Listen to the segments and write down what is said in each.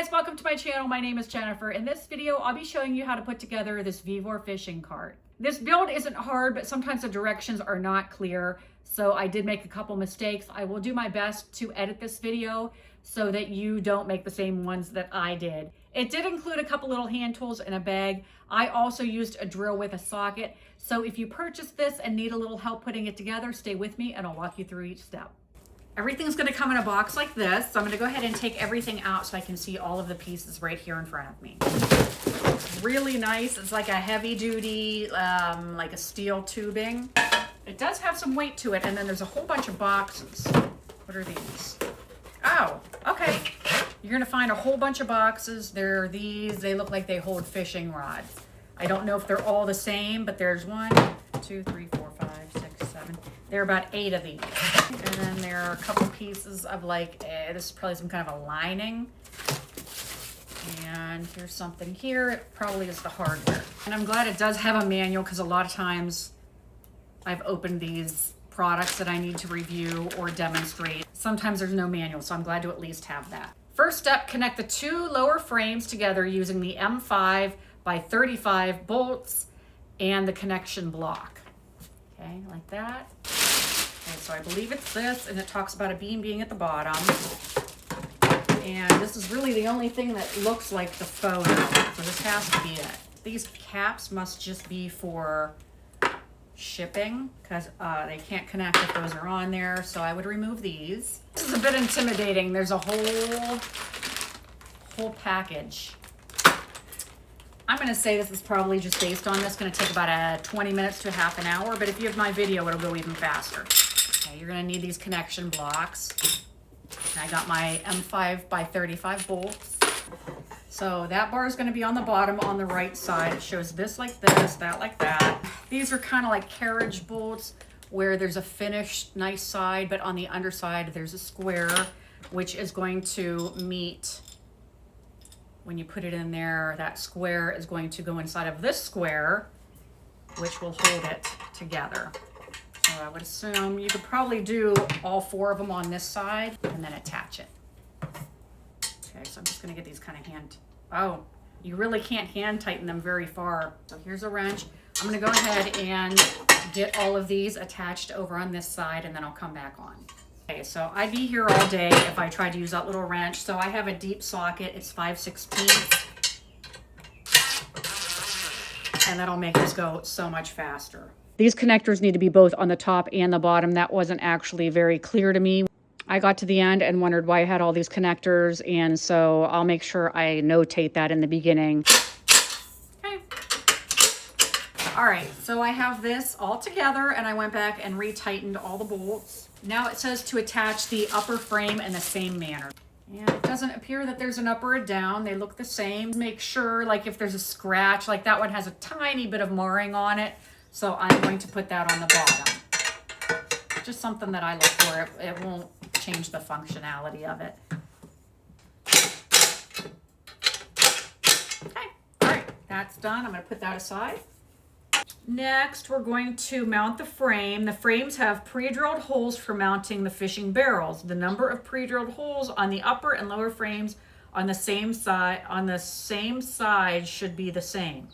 guys, welcome to my channel. My name is Jennifer. In this video, I'll be showing you how to put together this VEVOR fishing cart. This build isn't hard, but sometimes the directions are not clear. So I did make a couple mistakes. I will do my best to edit this video so that you don't make the same ones that I did. It did include a couple little hand tools in a bag. I also used a drill with a socket. So if you purchase this and need a little help putting it together, stay with me and I'll walk you through each step. Everything's going to come in a box like this. So I'm going to go ahead and take everything out so I can see all of the pieces right here in front of me. It's really nice. It's like a heavy duty, like a steel tubing. It does have some weight to it. And then there's a whole bunch of boxes. What are these? Oh, okay. You're going to find a whole bunch of boxes. There are these. They look like they hold fishing rods. I don't know if they're all the same, but there's 1, 2, 3, 4, 5, 6, 7. There are about 8 of these. And then there are a couple pieces of like, this is probably some kind of a lining. And here's something here. It probably is the hardware. And I'm glad it does have a manual because a lot of times I've opened these products that I need to review or demonstrate. Sometimes there's no manual, so I'm glad to at least have that. First step, connect the 2 lower frames together using the M5 by 35 bolts and the connection block. Okay, like that. Okay, so I believe it's this, and it talks about a beam being at the bottom. And this is really the only thing that looks like the photo, so this has to be it. These caps must just be for shipping because they can't connect if those are on there, so I would remove these. This is a bit intimidating. There's a whole package. I'm going to say this is probably just based on this. Going to take about 20 minutes to half an hour, but if you have my video, it'll go even faster. Okay, you're going to need these connection blocks. And I got my M5 by 35 bolts. So that bar is going to be on the bottom on the right side. It shows this like this, that like that. These are kind of like carriage bolts where there's a finished nice side, but on the underside there's a square, which is going to meet. When you put it in there, that square is going to go inside of this square, which will hold it together. So I would assume you could probably do all 4 of them on this side and then attach it. Okay, so I'm just gonna get these kind of oh, you really can't hand tighten them very far. So here's a wrench. I'm gonna go ahead and get all of these attached over on this side and then I'll come back on. Okay, so I'd be here all day if I tried to use that little wrench. So I have a deep socket, it's 5/16. And that'll make this go so much faster. These connectors need to be both on the top and the bottom. That wasn't actually very clear to me. I got to the end and wondered why I had all these connectors, and so I'll make sure I notate that in the beginning. Okay. All right, so I have this all together and I went back and retightened all the bolts. Now it says to attach the upper frame in the same manner. And it doesn't appear that there's an up or a down. They look the same. Make sure, like if there's a scratch, like that one has a tiny bit of marring on it. So I'm going to put that on the bottom. Just something that I look for. It won't change the functionality of it. Okay, all right, that's done. I'm gonna put that aside. Next, we're going to mount the frame. The frames have pre-drilled holes for mounting the fishing barrels. The number of pre-drilled holes on the upper and lower frames on the same side should be the same.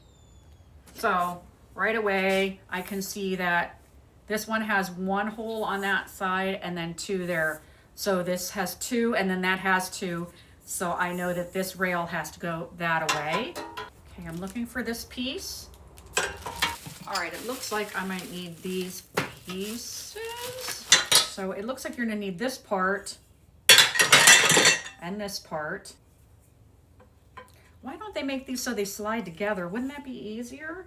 So right away, I can see that this one has 1 hole on that side and then 2 there. So this has 2 and then that has 2. So I know that this rail has to go that away. Okay, I'm looking for this piece. All right, it looks like I might need these pieces. So it looks like you're gonna need this part and this part. Why don't they make these so they slide together? Wouldn't that be easier?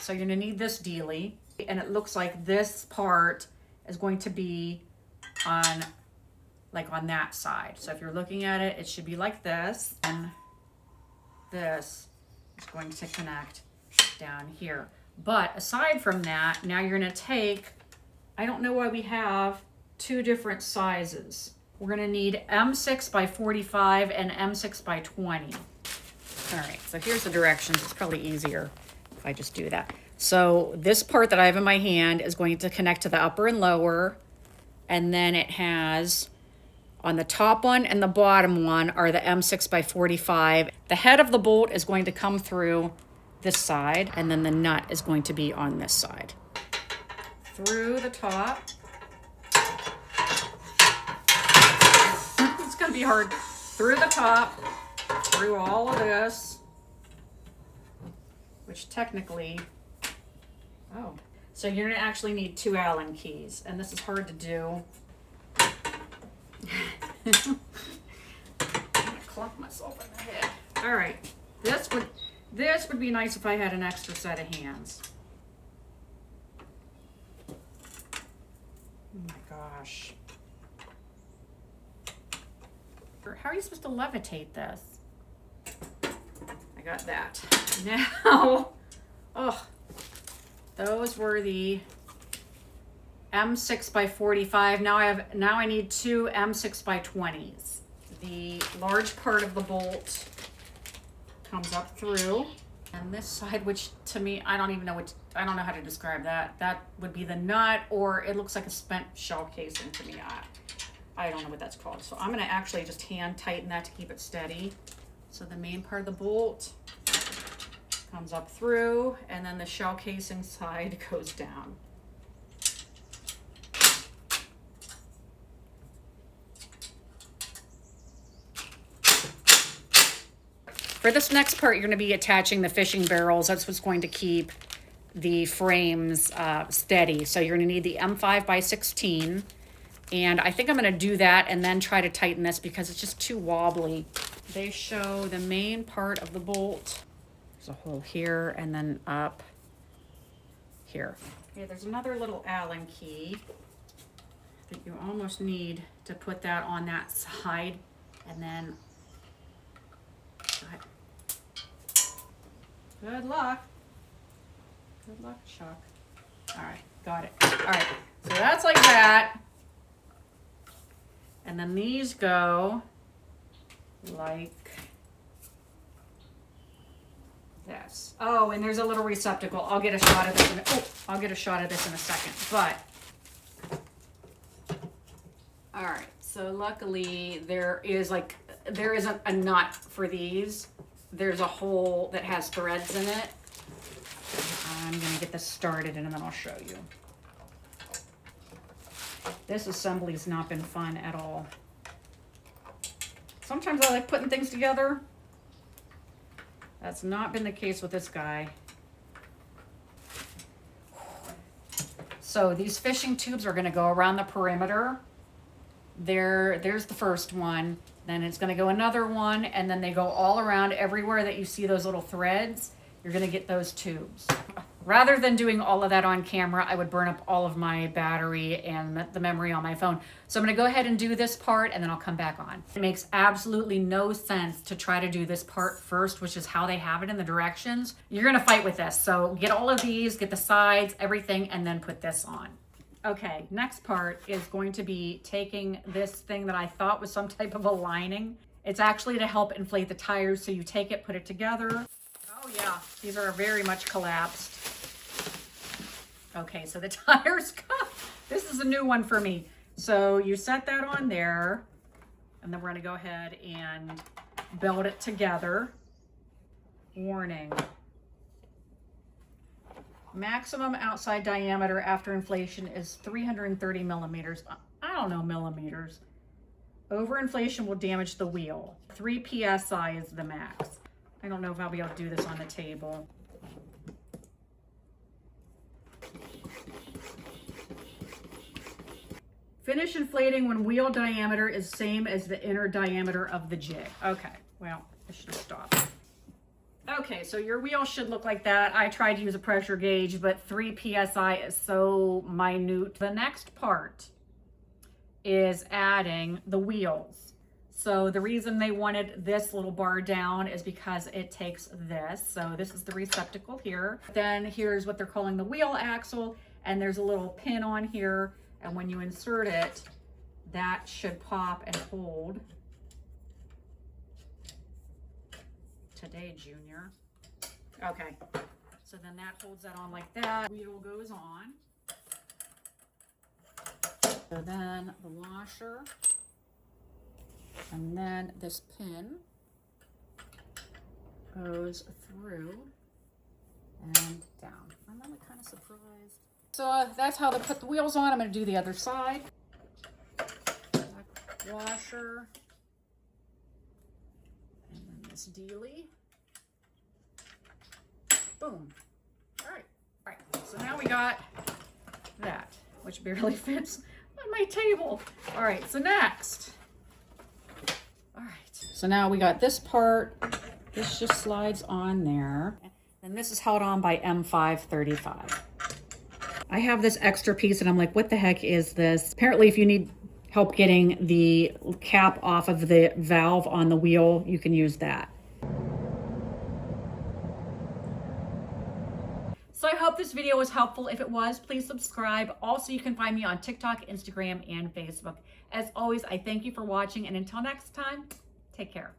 So you're gonna need this dealie. And it looks like this part is going to be on that side. So if you're looking at it, it should be like this. And this is going to connect down here. But aside from that, now you're going to take, I don't know why we have 2 different sizes. We're going to need M6 by 45 and M6 by 20. All right, so here's the directions. It's probably easier if I just do that. So this part that I have in my hand is going to connect to the upper and lower, and then it has On the top one and the bottom one are the M6 by 45. The head of the bolt is going to come through this side, and then the nut is going to be on this side. Through the top. It's gonna be hard. Through the top, through all of this, which technically, oh, so you're gonna actually need 2 Allen keys, and this is hard to do. I'm gonna clump myself in the head. All right, this would be nice if I had an extra set of hands. Oh my gosh. How are you supposed to levitate this? I got that. Now, oh, those were the M6 by 45. Now I need 2 M6 by 20s. The large part of the bolt comes up through, and this side, which to me, I don't know how to describe that. That would be the nut, or it looks like a spent shell casing to me. I don't know what that's called. So I'm gonna actually just hand tighten that to keep it steady. So the main part of the bolt comes up through, and then the shell casing side goes down. For this next part, you're going to be attaching the fishing barrels. That's what's going to keep the frames steady. So you're going to need the M5 by 16. And I think I'm going to do that and then try to tighten this because it's just too wobbly. They show the main part of the bolt. There's a hole here and then up here. Okay, there's another little Allen key that you almost need to put that on that side, and then good luck. Good luck, Chuck. All right, got it. All right, so that's like that. And then these go like this. Oh, and there's a little receptacle. I'll get a shot of this in a second. But all right, so luckily there isn't a nut for these. There's a hole that has threads in it. I'm gonna get this started and then I'll show you. This assembly's not been fun at all. Sometimes I like putting things together. That's not been the case with this guy. So these fishing tubes are gonna go around the perimeter. There's the first one. Then it's going to go another one, and then they go all around everywhere that you see those little threads. You're going to get those tubes. Rather than doing all of that on camera, I would burn up all of my battery and the memory on my phone. So I'm going to go ahead and do this part, and then I'll come back on. It makes absolutely no sense to try to do this part first, which is how they have it in the directions. You're going to fight with this. So get all of these, get the sides, everything, and then put this on. Okay, next part is going to be taking this thing that I thought was some type of a lining. It's actually to help inflate the tires. So you take it, put it together. Oh yeah, these are very much collapsed. Okay, so the tires, this is a new one for me. So you set that on there, and then we're gonna go ahead and build it together. Warning. Maximum outside diameter after inflation is 330 millimeters. I don't know millimeters. Overinflation will damage the wheel. 3 PSI is the max. I don't know if I'll be able to do this on the table. Finish inflating when wheel diameter is same as the inner diameter of the jig. Okay, well, I should stop. Okay, so your wheel should look like that. I tried to use a pressure gauge, but 3 PSI is so minute. The next part is adding the wheels. So the reason they wanted this little bar down is because it takes this. So this is the receptacle here. Then here's what they're calling the wheel axle, and there's a little pin on here. And when you insert it, that should pop and hold. Today, Junior. Okay, so then that holds that on like that. Wheel goes on. So then the washer And then this pin goes through and down. I'm really kind of surprised. So that's how they put the wheels on. I'm going to do the other side. Back washer. And then this dealie. Boom. All right. So now we got that, which barely fits on my table. All right, so next. All right, so now we got this part. This just slides on there. And this is held on by M535. I have this extra piece and I'm like, what the heck is this? Apparently if you need help getting the cap off of the valve on the wheel, you can use that. So I hope this video was helpful. If it was, please subscribe. Also, you can find me on TikTok, Instagram, and Facebook. As always, I thank you for watching, and until next time, take care.